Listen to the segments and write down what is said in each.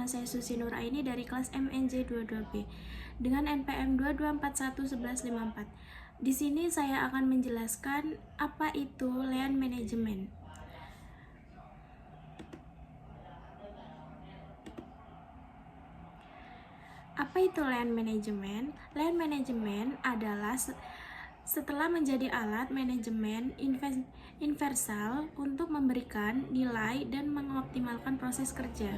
nama saya Susi Nuraini dari kelas MNJ 22B dengan NPM 22411154. Di sini saya akan menjelaskan apa itu land management. Apa itu land management? Land management adalah setelah menjadi alat manajemen universal untuk memberikan nilai dan mengoptimalkan proses kerja.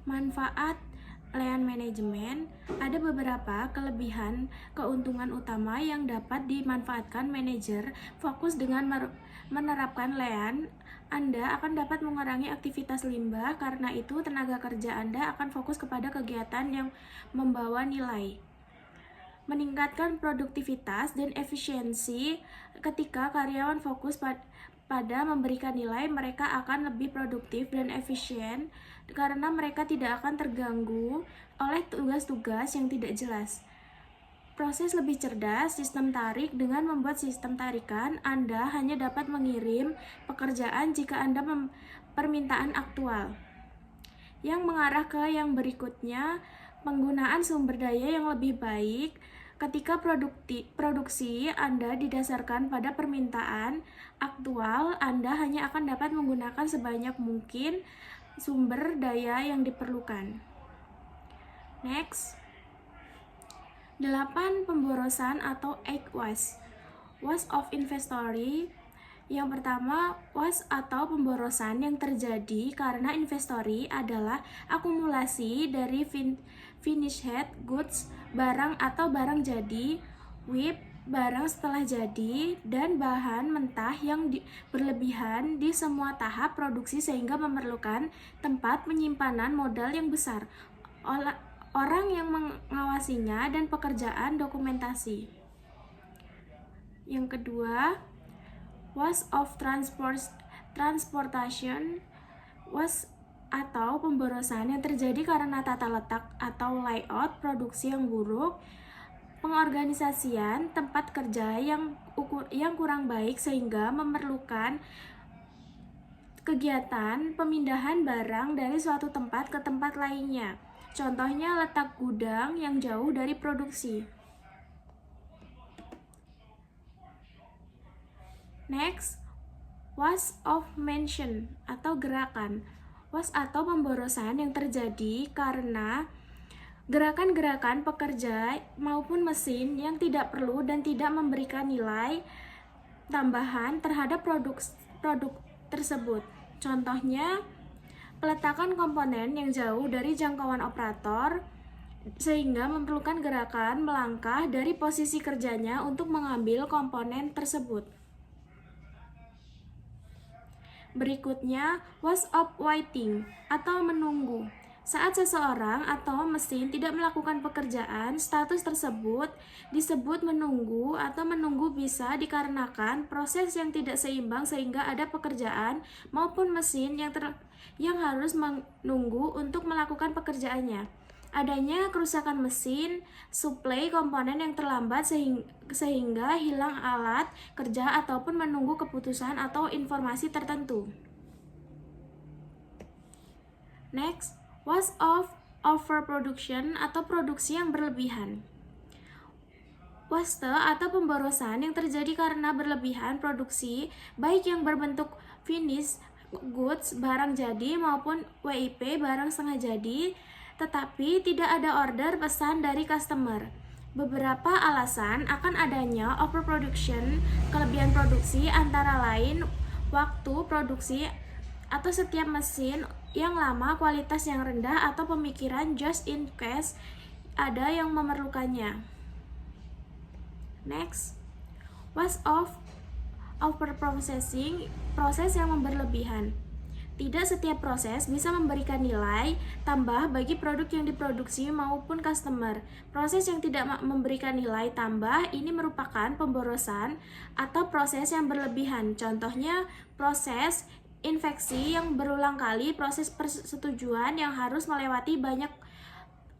Manfaat land management, ada beberapa kelebihan keuntungan utama yang dapat dimanfaatkan manajer fokus dengan menerapkan land. Anda akan dapat mengurangi aktivitas limbah, karena itu tenaga kerja Anda akan fokus kepada kegiatan yang membawa nilai. Meningkatkan produktivitas dan efisiensi. Ketika karyawan fokus pada memberikan nilai, mereka akan lebih produktif dan efisien karena mereka tidak akan terganggu oleh tugas-tugas yang tidak jelas. Proses lebih cerdas, sistem tarik. Dengan membuat sistem tarikan, Anda hanya dapat mengirim pekerjaan jika Anda permintaan aktual. Yang mengarah ke yang berikutnya, penggunaan sumber daya yang lebih baik. Ketika produksi Anda didasarkan pada permintaan aktual, Anda hanya akan dapat menggunakan sebanyak mungkin sumber daya yang diperlukan. Next, 8 pemborosan atau egg waste. Waste of inventory. Yang pertama, waste atau pemborosan yang terjadi karena inventory adalah akumulasi dari finished goods, barang atau barang jadi, WIP, barang setelah jadi, dan bahan mentah yang berlebihan di semua tahap produksi sehingga memerlukan tempat penyimpanan modal yang besar, orang yang mengawasinya, dan pekerjaan dokumentasi. Yang kedua, waste of transportation. Waste atau pemborosan yang terjadi karena tata letak atau layout produksi yang buruk, pengorganisasian tempat kerja yang kurang baik sehingga memerlukan kegiatan pemindahan barang dari suatu tempat ke tempat lainnya. Contohnya letak gudang yang jauh dari produksi. Next, waste of motion atau gerakan. Waste atau pemborosan yang terjadi karena gerakan-gerakan pekerja maupun mesin yang tidak perlu dan tidak memberikan nilai tambahan terhadap produk tersebut. Contohnya, peletakan komponen yang jauh dari jangkauan operator sehingga memerlukan gerakan melangkah dari posisi kerjanya untuk mengambil komponen tersebut. Berikutnya, waste of waiting atau menunggu. Saat seseorang atau mesin tidak melakukan pekerjaan, status tersebut disebut menunggu, atau menunggu bisa dikarenakan proses yang tidak seimbang sehingga ada pekerjaan maupun mesin yang harus menunggu untuk melakukan pekerjaannya. Adanya kerusakan mesin, suplai komponen yang terlambat sehingga hilang alat kerja ataupun menunggu keputusan atau informasi tertentu. Next, waste of overproduction atau produksi yang berlebihan. Waste atau pemborosan yang terjadi karena berlebihan produksi, baik yang berbentuk finished goods, barang jadi, maupun WIP, barang setengah jadi, tetapi tidak ada order pesan dari customer. Beberapa alasan akan adanya overproduction, kelebihan produksi antara lain waktu produksi atau setiap mesin yang lama, kualitas yang rendah, atau pemikiran just in case ada yang memerlukannya. Next, waste of overprocessing, proses yang berlebihan. Tidak setiap proses bisa memberikan nilai tambah bagi produk yang diproduksi maupun customer. Proses yang tidak memberikan nilai tambah ini merupakan pemborosan atau proses yang berlebihan. Contohnya, proses infeksi yang berulang kali, proses persetujuan yang harus melewati banyak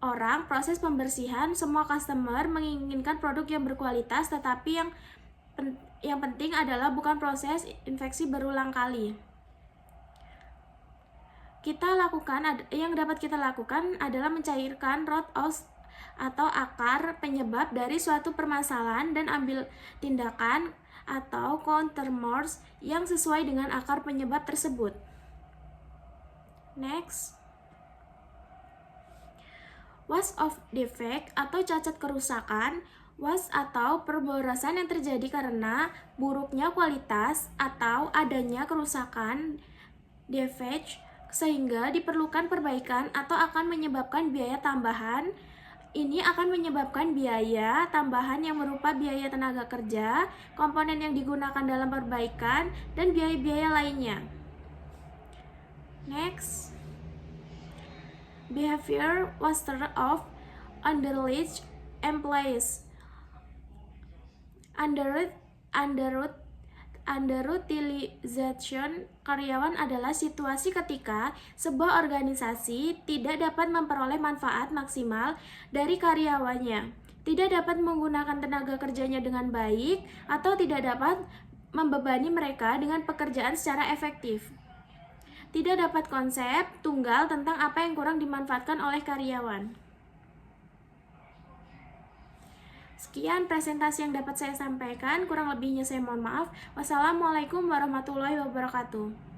orang, proses pembersihan. Semua customer menginginkan produk yang berkualitas, tetapi yang penting adalah bukan proses infeksi berulang kali. yang dapat kita lakukan adalah mencairkan root cause atau akar penyebab dari suatu permasalahan dan ambil tindakan atau countermeasures yang sesuai dengan akar penyebab tersebut. Next. Was of defect atau cacat kerusakan. Was atau perborosan yang terjadi karena buruknya kualitas atau adanya kerusakan defect sehingga diperlukan perbaikan atau akan menyebabkan biaya tambahan. Ini akan menyebabkan biaya tambahan yang berupa biaya tenaga kerja, komponen yang digunakan dalam perbaikan, dan biaya-biaya lainnya. Next. Behavior was of underage employees. Underutilization karyawan adalah situasi ketika sebuah organisasi tidak dapat memperoleh manfaat maksimal dari karyawannya, tidak dapat menggunakan tenaga kerjanya dengan baik, atau tidak dapat membebani mereka dengan pekerjaan secara efektif. Tidak dapat konsep tunggal tentang apa yang kurang dimanfaatkan oleh karyawan. Sekian presentasi yang dapat saya sampaikan, kurang lebihnya saya mohon maaf. Wassalamualaikum warahmatullahi wabarakatuh.